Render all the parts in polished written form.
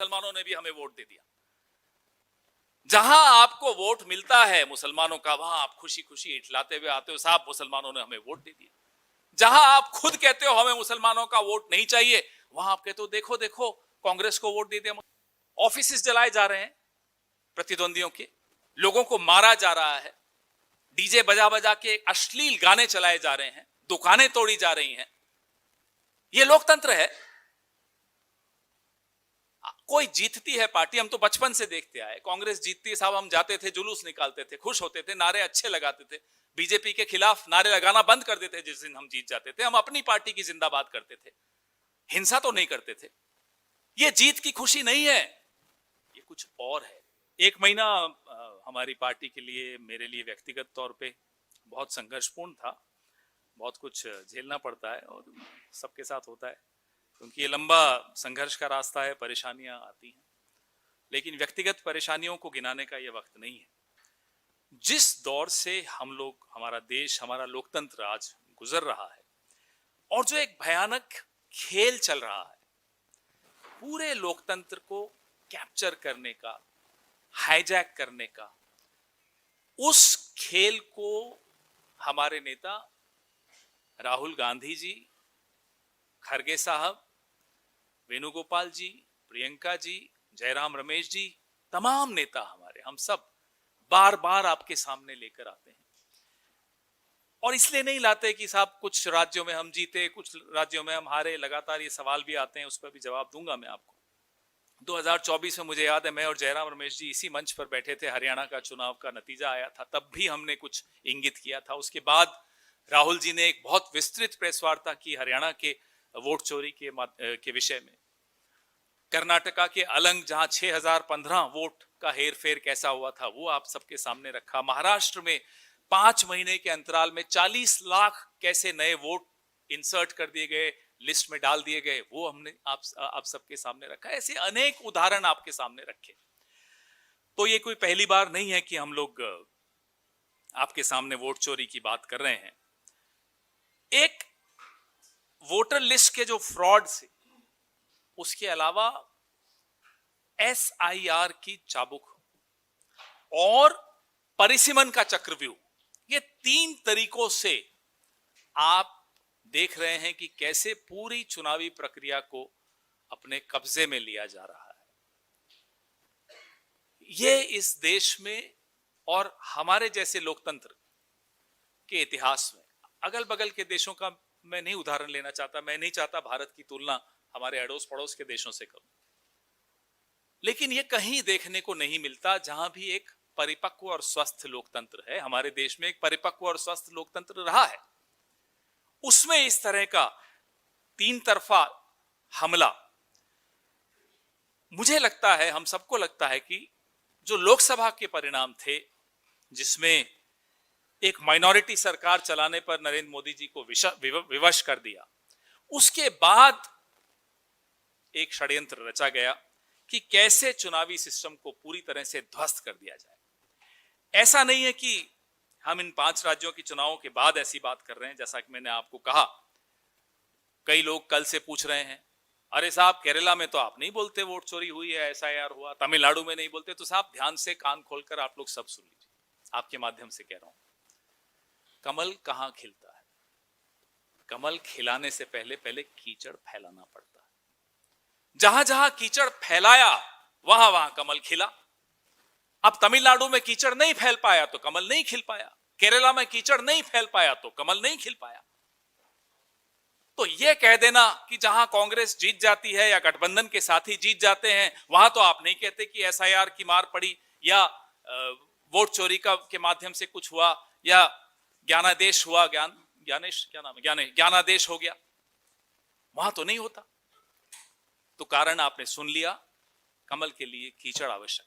मुसलमानों ने भी हमें वोट दे दिया। जहां आपको वोट मिलता है मुसलमानों का, वहां आप खुशी खुशी इठलाते हुए आते हो, साहब मुसलमानों ने हमें वोट दे दिया। जहां आप खुद कहते हो हमें मुसलमानों का वोट नहीं चाहिए, वहां आप कहते हो देखो देखो कांग्रेस को वोट दे दिया। ऑफिस जलाए जा रहे हैं प्रतिद्वंदियों के, लोगों को मारा जा रहा है, डीजे बजा बजा के अश्लील गाने चलाए जा रहे हैं, दुकानें तोड़ी जा रही हैं। यह लोकतंत्र है। कोई जीतती है पार्टी, हम तो बचपन से देखते आए, कांग्रेस जीतती है साहब, हम जाते थे, जुलूस निकालते थे, खुश होते थे, नारे अच्छे लगाते थे। बीजेपी के खिलाफ नारे लगाना बंद कर देते जिस दिन हम जीत जाते थे। हम अपनी पार्टी की जिंदाबाद करते थे, हिंसा तो नहीं करते थे। ये जीत की खुशी नहीं है, ये कुछ और है। एक महीना हमारी पार्टी के लिए, मेरे लिए व्यक्तिगत तौर पे बहुत संघर्षपूर्ण था। बहुत कुछ झेलना पड़ता है और सबके साथ होता है, क्योंकि ये लंबा संघर्ष का रास्ता है, परेशानियां आती हैं। लेकिन व्यक्तिगत परेशानियों को गिनाने का ये वक्त नहीं है। जिस दौर से हम लोग, हमारा देश, हमारा लोकतंत्र आज गुजर रहा है, और जो एक भयानक खेल चल रहा है, पूरे लोकतंत्र को कैप्चर करने का, हाईजैक करने का, उस खेल को हमारे नेता राहुल गांधी जी, खरगे साहब, वेणुगोपाल जी, प्रियंका जी, जयराम रमेश जी, तमाम नेता हमारे, हम सब बार बार आपके सामने लेकर आते हैं। और इसलिए नहीं लाते कि साहब कुछ राज्यों में हम जीते, कुछ राज्यों में हम हारे। लगातार ये सवाल भी आते हैं, उस पर भी जवाब दूंगा मैं आपको। 2024 में मुझे याद है, मैं और जयराम रमेश जी इसी मंच पर बैठे थे, हरियाणा का चुनाव का नतीजा आया था, तब भी हमने कुछ इंगित किया था। उसके बाद राहुल जी ने एक बहुत विस्तृत प्रेस वार्ता की हरियाणा के वोट चोरी के विषय में। कर्नाटका के अलंग, जहां 6015 वोट का हेरफेर कैसा हुआ था, वो आप सबके सामने रखा। महाराष्ट्र में 5 महीने के अंतराल में 40 लाख कैसे नए वोट इंसर्ट कर दिए गए, लिस्ट में डाल दिए गए, वो हमने आप सबके सामने रखा। ऐसे अनेक उदाहरण आपके सामने रखे। तो ये कोई पहली बार नहीं है कि हम लोग आपके सामने वोट चोरी की बात कर रहे हैं। एक वोटर लिस्ट के जो फ्रॉड से, उसके अलावा SIR की चाबुक और परिसीमन का चक्रव्यूह, ये 3 तरीकों से आप देख रहे हैं कि कैसे पूरी चुनावी प्रक्रिया को अपने कब्जे में लिया जा रहा है। ये इस देश में और हमारे जैसे लोकतंत्र के इतिहास में, अगल बगल के देशों का मैं नहीं उदाहरण लेना चाहता, मैं नहीं चाहता भारत की तुलना हमारे अड़ोस पड़ोस के देशों से करूं, लेकिन ये कहीं देखने को नहीं मिलता जहां भी एक परिपक्व और स्वस्थ लोकतंत्र है। हमारे देश में एक परिपक्व और स्वस्थ लोकतंत्र रहा है, उसमें इस तरह का 3 तरफा हमला, मुझे लगता है, हम सबको लगता है कि जो लोकसभा के परिणाम थे, जिसमें एक माइनॉरिटी सरकार चलाने पर नरेंद्र मोदी जी को विवश कर दिया, उसके बाद एक षड्यंत्र रचा गया कि कैसे चुनावी सिस्टम को पूरी तरह से ध्वस्त कर दिया जाए। ऐसा नहीं है कि हम इन 5 राज्यों के चुनावों के बाद ऐसी बात कर रहे हैं। जैसा कि मैंने आपको कहा, कई लोग कल से पूछ रहे हैं, अरे साहब केरला में तो आप नहीं बोलते वोट चोरी हुई है, SIR हुआ, तमिलनाडु में नहीं बोलते। तो साहब ध्यान से कान खोलकर आप लोग सब सुन लीजिए, आपके माध्यम से कह रहा हूं। कमल कहां खिलता है? कमल खिलाने से पहले पहले कीचड़ फैलाना पड़ता है। जहां जहां कीचड़ फैलाया, वहां वहां कमल खिला। अब तमिलनाडु में कीचड़ नहीं फैल पाया तो कमल नहीं खिल पाया, केरला में कीचड़ नहीं फैल पाया तो कमल नहीं खिल पाया। तो यह कह देना कि जहां कांग्रेस जीत जाती है या गठबंधन के साथी जीत जाते हैं, वहां तो आप नहीं कहते कि SIR की मार पड़ी या वोट चोरी के माध्यम से कुछ हुआ या ज्ञानादेश हुआ, ज्ञानेश क्या नाम है, ज्ञानादेश हो गया, वहां तो नहीं होता। तो कारण आपने सुन लिया, कमल के लिए कीचड़ आवश्यक।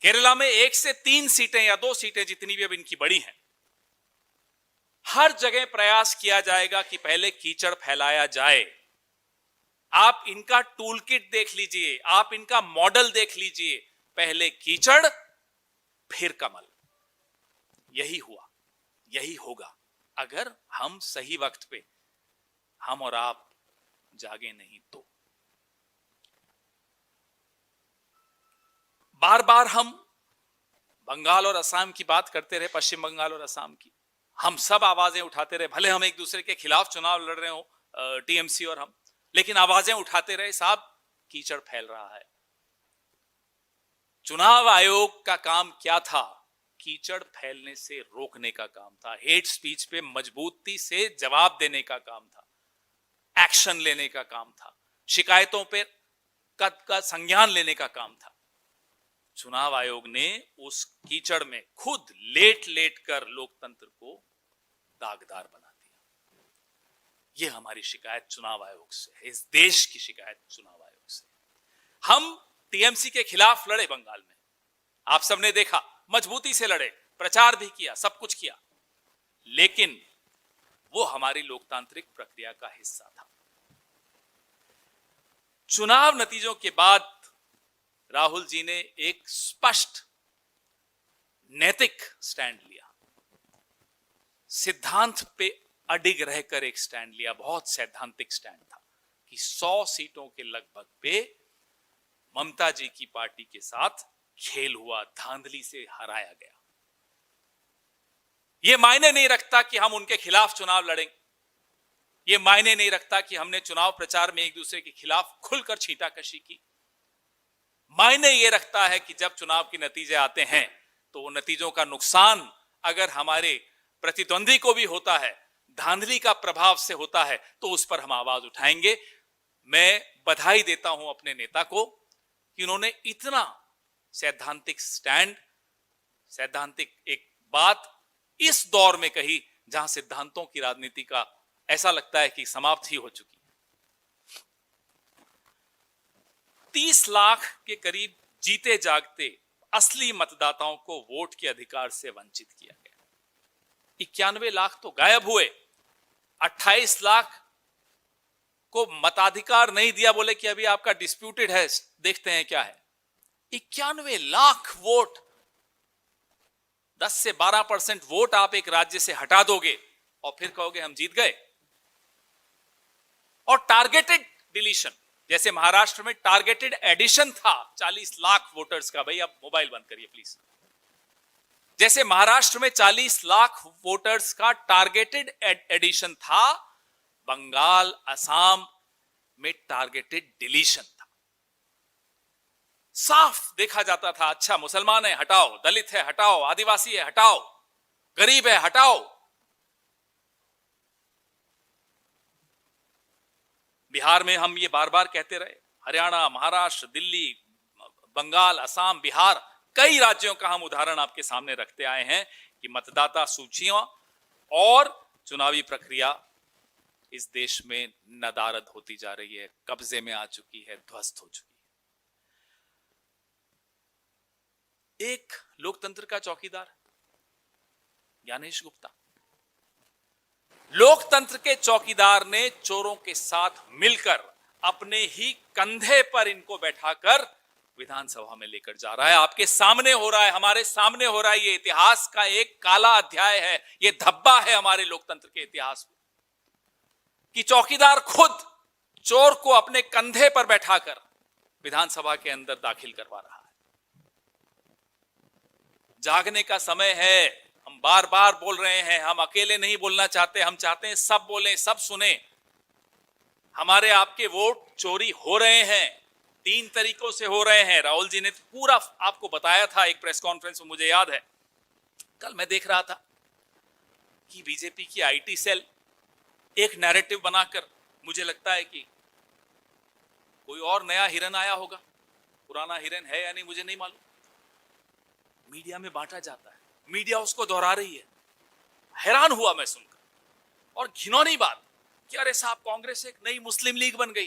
केरला में 1 से 3 सीटें या 2 सीटें, जितनी भी अब इनकी बड़ी हैं, हर जगह प्रयास किया जाएगा कि पहले कीचड़ फैलाया जाए। आप इनका टूल किट देख लीजिए, आप इनका मॉडल देख लीजिए, पहले कीचड़ फिर कमल। यही हुआ, यही होगा, अगर हम सही वक्त पे, हम और आप जागे नहीं तो। बार बार हम बंगाल और असम की बात करते रहे, पश्चिम बंगाल और असम की, हम सब आवाजें उठाते रहे, भले हम एक दूसरे के खिलाफ चुनाव लड़ रहे हो टीएमसी और हम, लेकिन आवाजें उठाते रहे। साहब, कीचड़ फैल रहा है। चुनाव आयोग का काम क्या था? कीचड़ फैलने से रोकने का काम था, हेट स्पीच पे मजबूती से जवाब देने का काम था, एक्शन लेने का काम था, शिकायतों पे का संज्ञान लेने का काम था। चुनाव आयोग ने उस कीचड़ में खुद लेट लेट कर लोकतंत्र को दागदार बना दिया। यह हमारी शिकायत चुनाव आयोग से है, इस देश की शिकायत चुनाव आयोग से। हम टीएमसी के खिलाफ लड़े बंगाल में, आप सबने देखा, मजबूती से लड़े, प्रचार भी किया, सब कुछ किया, लेकिन वो हमारी लोकतांत्रिक प्रक्रिया का हिस्सा था। चुनाव नतीजों के बाद राहुल जी ने एक स्पष्ट नैतिक स्टैंड लिया, सिद्धांत पे अडिग रहकर एक स्टैंड लिया, बहुत सैद्धांतिक स्टैंड था कि 100 सीटों के लगभग पे ममता जी की पार्टी के साथ खेल हुआ, धांधली से हराया गया। यह मायने नहीं रखता कि हम उनके खिलाफ चुनाव लड़ेंगे, यह मायने नहीं रखता कि हमने चुनाव प्रचार में एक दूसरे के खिलाफ खुलकर छींटाकशी की। मायने यह रखता है कि जब चुनाव के नतीजे आते हैं तो वो नतीजों का नुकसान अगर हमारे प्रतिद्वंदी को भी होता है, धांधली का प्रभाव से होता है, तो उस पर हम आवाज उठाएंगे। मैं बधाई देता हूं अपने नेता को कि उन्होंने इतना सैद्धांतिक स्टैंड, सैद्धांतिक एक बात इस दौर में कही जहां सिद्धांतों की राजनीति का ऐसा लगता है कि समाप्त ही हो चुकी है। 30 लाख के करीब जीते जागते असली मतदाताओं को वोट के अधिकार से वंचित किया गया। 91 लाख तो गायब हुए, 28 लाख को मताधिकार नहीं दिया, बोले कि अभी आपका डिस्प्यूटेड है, देखते हैं क्या है। 91 लाख वोट, 10 से 12% वोट आप एक राज्य से हटा दोगे और फिर कहोगे हम जीत गए। और टारगेटेड डिलीशन, जैसे महाराष्ट्र में टारगेटेड एडिशन था 40 लाख वोटर्स का। भाई आप मोबाइल बंद करिए प्लीज। जैसे महाराष्ट्र में 40 लाख वोटर्स का टारगेटेड एडिशन था, बंगाल असम में टारगेटेड डिलीशन था। साफ देखा जाता था, अच्छा मुसलमान है हटाओ, दलित है हटाओ, आदिवासी है हटाओ, गरीब है हटाओ। बिहार में हम ये बार बार कहते रहे, हरियाणा, महाराष्ट्र, दिल्ली, बंगाल, असम, बिहार, कई राज्यों का हम उदाहरण आपके सामने रखते आए हैं कि मतदाता सूचियां और चुनावी प्रक्रिया इस देश में नदारद होती जा रही है, कब्जे में आ चुकी है, ध्वस्त हो चुकी है। एक लोकतंत्र का चौकीदार ज्ञानेश गुप्ता, लोकतंत्र के चौकीदार ने चोरों के साथ मिलकर अपने ही कंधे पर इनको बैठाकर विधानसभा में लेकर जा रहा है। आपके सामने हो रहा है, हमारे सामने हो रहा है। ये इतिहास का एक काला अध्याय है, ये धब्बा है हमारे लोकतंत्र के इतिहास में कि चौकीदार खुद चोर को अपने कंधे पर बैठाकर विधानसभा के अंदर दाखिल करवा रहा है। जागने का समय है, हम बार बार बोल रहे हैं, हम अकेले नहीं बोलना चाहते, हम चाहते हैं सब बोलें, सब सुने। हमारे आपके वोट चोरी हो रहे हैं, 3 तरीकों से हो रहे हैं। राहुल जी ने पूरा आपको बताया था एक प्रेस कॉन्फ्रेंस में, मुझे याद है कल मैं देख रहा था कि बीजेपी की आईटी सेल एक नैरेटिव बनाकर, मुझे लगता है कि कोई और नया हिरन आया होगा, पुराना हिरन है या नहीं मुझे नहीं मालूम, मीडिया में बांटा जाता है, मीडिया उसको दोहरा रही है। हैरान हुआ मैं सुनकर, और घिनौनी बात कि अरे साहब कांग्रेस एक नई मुस्लिम लीग बन गई।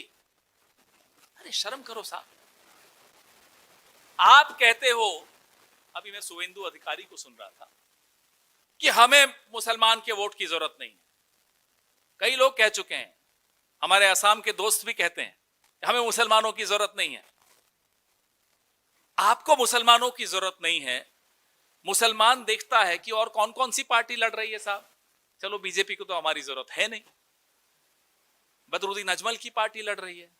अरे शर्म करो साहब। आप कहते हो, अभी मैं शुभेंदु अधिकारी को सुन रहा था कि हमें मुसलमान के वोट की जरूरत नहीं है। कई लोग कह चुके हैं, हमारे असम के दोस्त भी कहते हैं हमें मुसलमानों की जरूरत नहीं है। आपको मुसलमानों की जरूरत नहीं है, मुसलमान देखता है कि और कौन कौन सी पार्टी लड़ रही है साहब। चलो बीजेपी को तो हमारी जरूरत है नहीं, बदरुद्दीन अजमल की पार्टी लड़ रही है,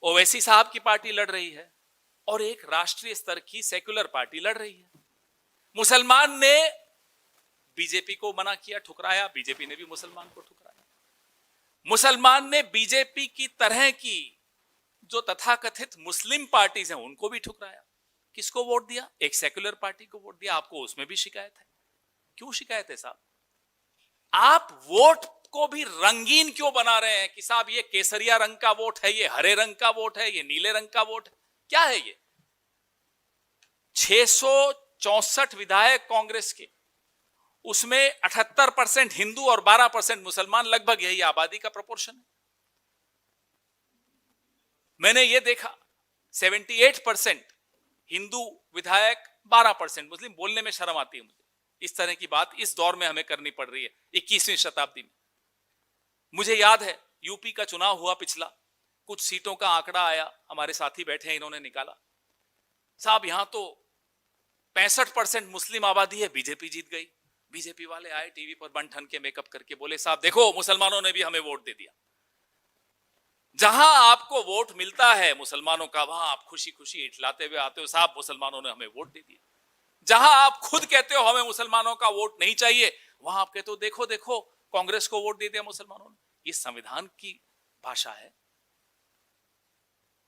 ओवैसी साहब की पार्टी लड़ रही है, और एक राष्ट्रीय स्तर की सेक्युलर पार्टी लड़ रही है। मुसलमान ने बीजेपी को मना किया, ठुकराया, बीजेपी ने भी मुसलमान को ठुकराया। मुसलमान ने बीजेपी की तरह की जो तथाकथित मुस्लिम पार्टीज हैं उनको भी ठुकराया। किसको वोट दिया? एक सेक्युलर पार्टी को वोट दिया। आपको उसमें भी शिकायत है। क्यों शिकायत है साहब? आप वोट को भी रंगीन क्यों बना रहे हैं कि साहब ये केसरिया रंग का वोट है, ये हरे रंग का वोट है, ये नीले रंग का वोट है? क्या है ये? 664 विधायक कांग्रेस के, उसमें 78% हिंदू और 12% मुसलमान, लगभग यही आबादी का प्रोपोर्शन है। मैंने ये देखा 78% हिंदू विधायक, 12% मुस्लिम। बोलने में शर्म आती है मुझे, इस तरह की बात इस दौर में हमें करनी पड़ रही है 21वीं शताब्दी में। मुझे याद है यूपी का चुनाव हुआ पिछला, कुछ सीटों का आंकड़ा आया, हमारे साथी बैठे हैं, इन्होंने निकाला। साहब यहां तो 65% मुस्लिम आबादी है, बीजेपी जीत गई। बीजेपी वाले आए टीवी पर बन ठन के मेकअप करके, बोले साहब देखो मुसलमानों ने भी हमें वोट दे दिया। जहां आपको वोट मिलता है मुसलमानों का, वहां आप खुशी खुशी इठलाते हुए आते हो, साहब मुसलमानों ने हमें वोट दे दिया। जहां आप खुद कहते हो हमें मुसलमानों का वोट नहीं चाहिए, वहां आप कहते हो देखो देखो कांग्रेस को वोट दे दिया मुसलमानों ने। ये संविधान की भाषा है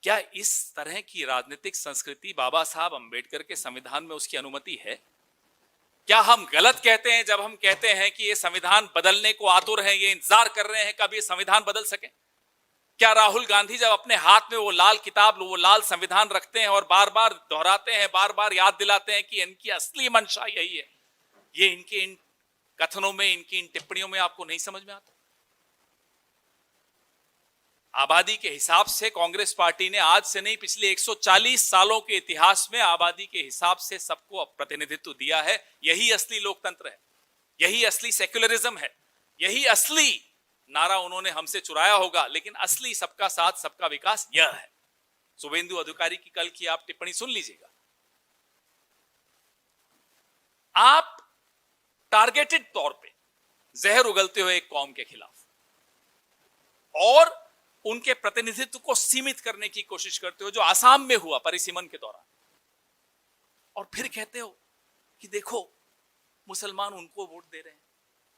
क्या? इस तरह की राजनीतिक संस्कृति बाबा साहब अंबेडकर के संविधान में उसकी अनुमति है क्या? हम गलत कहते हैं जब हम कहते हैं कि ये संविधान बदलने को आतुर हैं, ये इंतजार कर रहे हैं कब ये संविधान बदल सके? क्या राहुल गांधी जब अपने हाथ में वो लाल किताब, वो लाल संविधान रखते हैं और बार बार दोहराते हैं, बार बार याद दिलाते हैं कि इनकी असली मंशा यही है, ये इनके इन कथनों में, इनकी इन टिप्पणियों में आपको नहीं समझ में आता? आबादी के हिसाब से कांग्रेस पार्टी ने आज से नहीं, पिछले 140 सालों के इतिहास में आबादी के हिसाब से सबको प्रतिनिधित्व दिया है। यही असली लोकतंत्र है, यही असली सेक्युलरिज्म है, यही असली नारा उन्होंने हमसे चुराया होगा, लेकिन असली सबका साथ सबका विकास यह है। शुभेंदु अधिकारी की कल की आप टिप्पणी सुन लीजिएगा। आप टारगेटेड तौर पे जहर उगलते हो एक कौम के खिलाफ और उनके प्रतिनिधित्व को सीमित करने की कोशिश करते हो, जो आसाम में हुआ परिसीमन के दौरान, और फिर कहते हो कि देखो मुसलमान उनको वोट दे रहे हैं।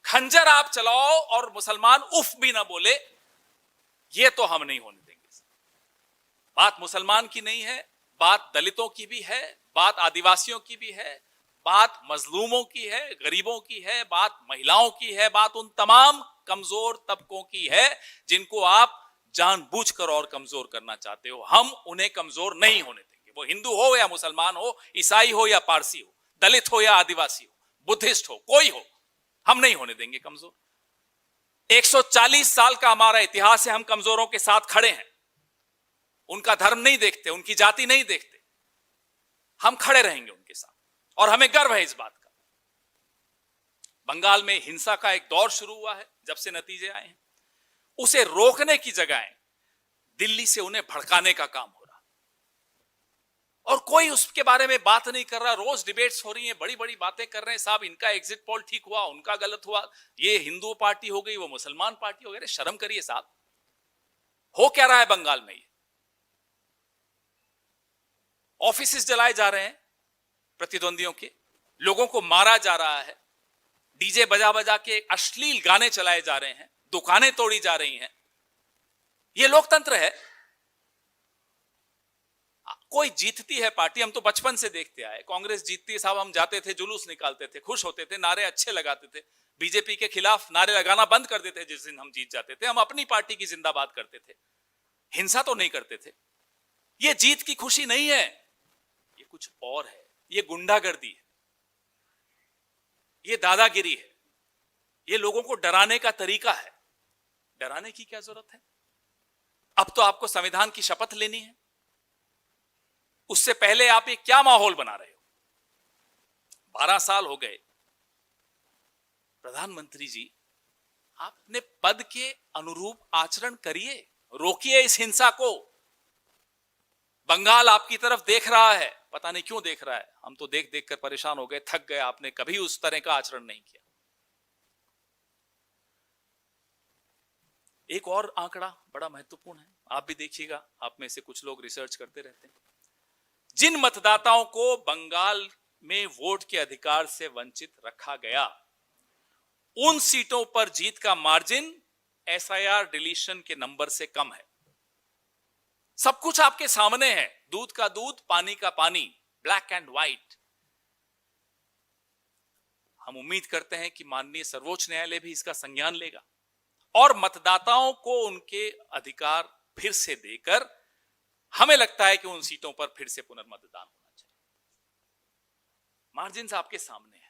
खंजर आप चलाओ और मुसलमान उफ भी ना बोले, ये तो हम नहीं होने देंगे। बात मुसलमान की नहीं है, बात दलितों की भी है, बात आदिवासियों की भी है, बात मजलूमों की है, गरीबों की है, बात महिलाओं की है, बात उन तमाम कमजोर तबकों की है जिनको आप जानबूझकर और कमजोर करना चाहते हो। हम उन्हें कमजोर नहीं होने देंगे, वो हिंदू हो या मुसलमान हो, ईसाई हो या पारसी हो, दलित हो या आदिवासी हो, बुद्धिस्ट हो, कोई हो, हम नहीं होने देंगे कमजोर। 140 साल का हमारा इतिहास है, हम कमजोरों के साथ खड़े हैं। उनका धर्म नहीं देखते, उनकी जाति नहीं देखते, हम खड़े रहेंगे उनके साथ और हमें गर्व है इस बात का। बंगाल में हिंसा का एक दौर शुरू हुआ है जब से नतीजे आए हैं, उसे रोकने की जगह दिल्ली से उन्हें भड़काने का काम हो रहा और कोई उसके बारे में बात नहीं कर रहा। रोज डिबेट्स हो रही हैं, बड़ी बड़ी बातें कर रहे हैं, साहब इनका एग्जिट पोल ठीक हुआ, उनका गलत हुआ, ये हिंदू पार्टी हो गई, वो मुसलमान पार्टी हो गई। शर्म करिए साहब, हो क्या रहा है बंगाल में? ये ऑफिसेस जलाए जा रहे हैं प्रतिद्वंदियों के, लोगों को मारा जा रहा है, डीजे बजा बजा के अश्लील गाने चलाए जा रहे हैं, दुकानें तोड़ी जा रही हैं। यह लोकतंत्र है? कोई जीतती है पार्टी, हम तो बचपन से देखते आए, कांग्रेस जीतती है साहब, हम जाते थे, जुलूस निकालते थे, खुश होते थे, नारे अच्छे लगाते थे, बीजेपी के खिलाफ नारे लगाना बंद कर देते जिस दिन हम जीत जाते थे। हम अपनी पार्टी की जिंदाबाद करते थे, हिंसा तो नहीं करते थे। यह जीत की खुशी नहीं है, ये कुछ और है, ये गुंडागर्दी है, ये दादागिरी है, ये लोगों को डराने का तरीका है। डराने की क्या जरूरत है? अब तो आपको संविधान की शपथ लेनी है, उससे पहले आप ये क्या माहौल बना रहे हो? 12 साल हो गए प्रधानमंत्री जी, आपने पद के अनुरूप आचरण करिए, रोकिए इस हिंसा को। बंगाल आपकी तरफ देख रहा है, पता नहीं क्यों देख रहा है, हम तो देख देख कर परेशान हो गए, थक गए। आपने कभी उस तरह का आचरण नहीं किया। एक और आंकड़ा बड़ा महत्वपूर्ण है, आप भी देखिएगा, आप में से कुछ लोग रिसर्च करते रहते हैं। जिन मतदाताओं को बंगाल में वोट के अधिकार से वंचित रखा गया, उन सीटों पर जीत का मार्जिन एसआईआर डिलीशन के नंबर से कम है। सब कुछ आपके सामने है, दूध का दूध, पानी का पानी, ब्लैक एंड व्हाइट। हम उम्मीद करते हैं कि माननीय सर्वोच्च न्यायालय भी इसका संज्ञान लेगा और मतदाताओं को उनके अधिकार फिर से देकर, हमें लगता है कि उन सीटों पर फिर से पुनर्मतदान होना चाहिए। मार्जिन आपके सामने है।